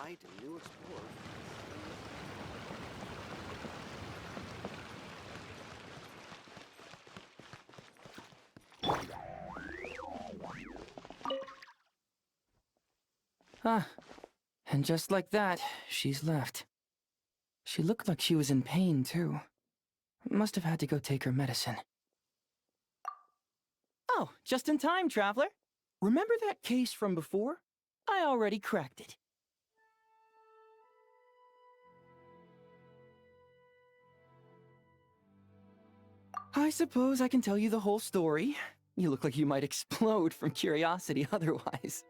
bright and new explorers. Ah, and just like that, she's left. She looked like she was in pain, too. Must have had to go take her medicine. Oh, just in time, Traveler. Remember that case from before? I already cracked it. I suppose I can tell you the whole story. You look like you might explode from curiosity otherwise.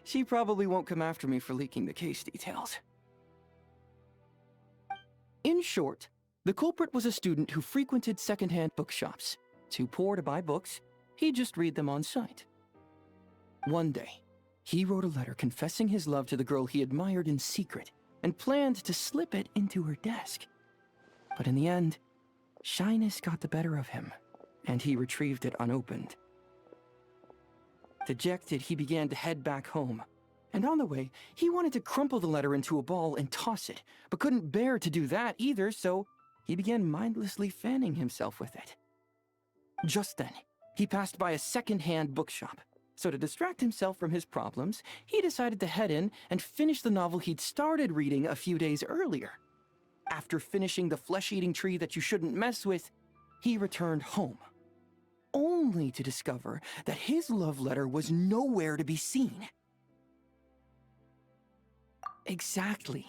She probably won't come after me for leaking the case details. In short, the culprit was a student who frequented secondhand bookshops. Too poor to buy books, he'd just read them on sight. One day, he wrote a letter confessing his love to the girl he admired in secret and planned to slip it into her desk. But in the end, shyness got the better of him, and he retrieved it unopened. Dejected, he began to head back home. And on the way, he wanted to crumple the letter into a ball and toss it, but couldn't bear to do that either, so he began mindlessly fanning himself with it. Just then, he passed by a second-hand bookshop. So to distract himself from his problems, he decided to head in and finish the novel he'd started reading a few days earlier. After finishing The Flesh-Eating Tree That You Shouldn't Mess With, he returned home, only to discover that his love letter was nowhere to be seen. Exactly.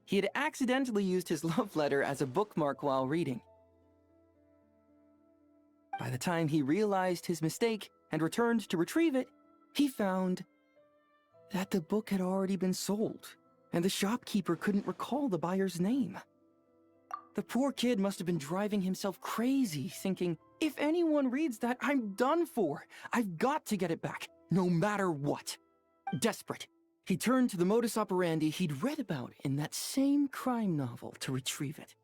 He had accidentally used his love letter as a bookmark while reading. By the time he realized his mistake and returned to retrieve it, he found that the book had already been sold, and the shopkeeper couldn't recall the buyer's name. The poor kid must have been driving himself crazy, thinking, if anyone reads that, I'm done for. I've got to get it back, no matter what. Desperate, he turned to the modus operandi he'd read about in that same crime novel to retrieve it.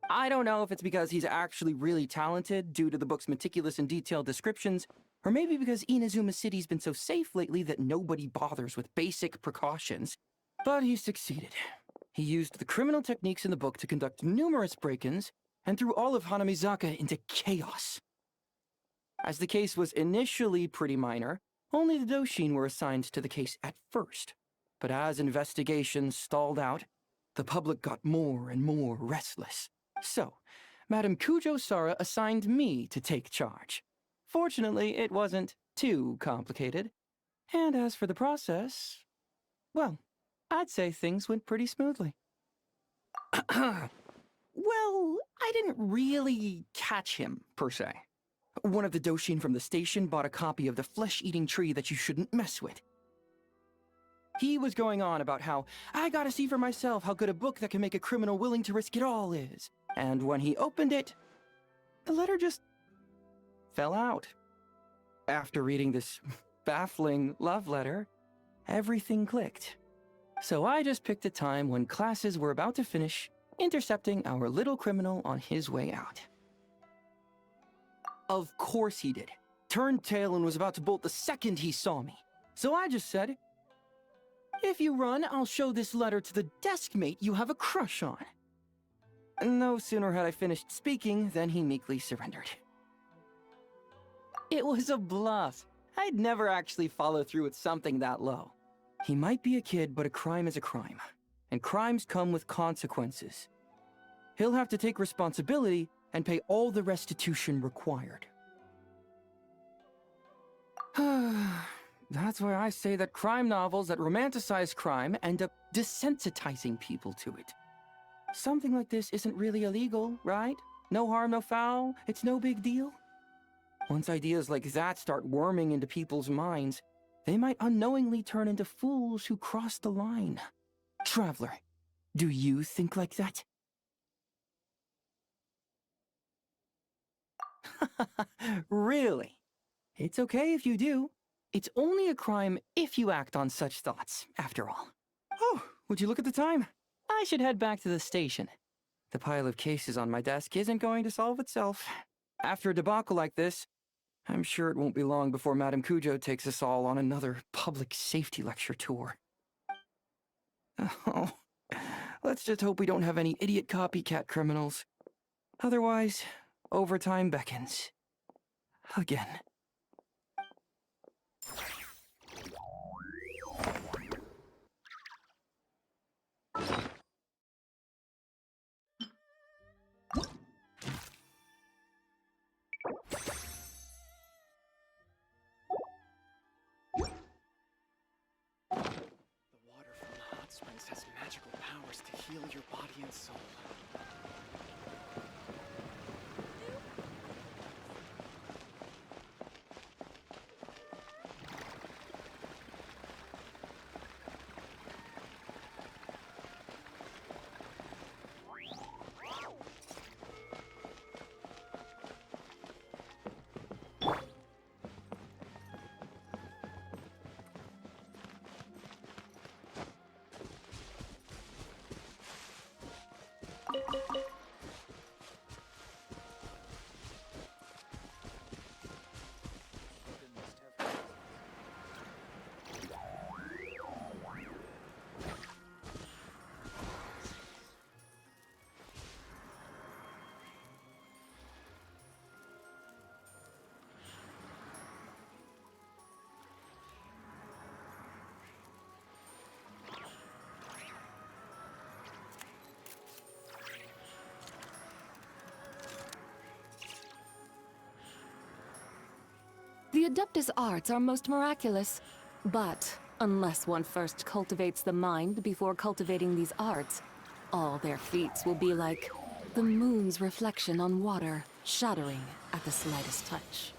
I don't know if it's because he's actually really talented due to the book's meticulous and detailed descriptions, or maybe because Inazuma City's been so safe lately that nobody bothers with basic precautions. But he succeeded. He used the criminal techniques in the book to conduct numerous break-ins and threw all of Hanamizaka into chaos. As the case was initially pretty minor, only the Doshin were assigned to the case at first. But as investigations stalled out, the public got more and more restless. So, Madame Kujo-Sara assigned me to take charge. Fortunately, it wasn't too complicated. And as for the process, well, I'd say things went pretty smoothly. Well, I didn't really catch him, per se. One of the Doshin from the station bought a copy of The Flesh-Eating Tree That You Shouldn't Mess With. He was going on about how, I gotta see for myself how good a book that can make a criminal willing to risk it all is. And when he opened it, the letter just fell out. After reading this baffling love letter, everything clicked. So I just picked a time when classes were about to finish, intercepting our little criminal on his way out. Of course he did. Turned tail and was about to bolt the second he saw me. So I just said, if you run, I'll show this letter to the desk mate you have a crush on. No sooner had I finished speaking than he meekly surrendered. It was a bluff. I'd never actually follow through with something that low. He might be a kid, but a crime is a crime. And crimes come with consequences. He'll have to take responsibility and pay all the restitution required. That's why I say that crime novels that romanticize crime end up desensitizing people to it. Something like this isn't really illegal, right? No harm, no foul, it's no big deal. Once ideas like that start worming into people's minds, they might unknowingly turn into fools who cross the line. Traveler, do you think like that? Really? It's okay if you do. It's only a crime if you act on such thoughts, after all. Oh, would you look at the time? I should head back to the station. The pile of cases on my desk isn't going to solve itself. After a debacle like this, I'm sure it won't be long before Madame Kujo takes us all on another public safety lecture tour. Oh, let's just hope we don't have any idiot copycat criminals. Otherwise, overtime beckons. Again. The water from the hot springs has magical powers to heal your body and soul. The Adeptus arts are most miraculous, but unless one first cultivates the mind before cultivating these arts, all their feats will be like the moon's reflection on water, shattering at the slightest touch.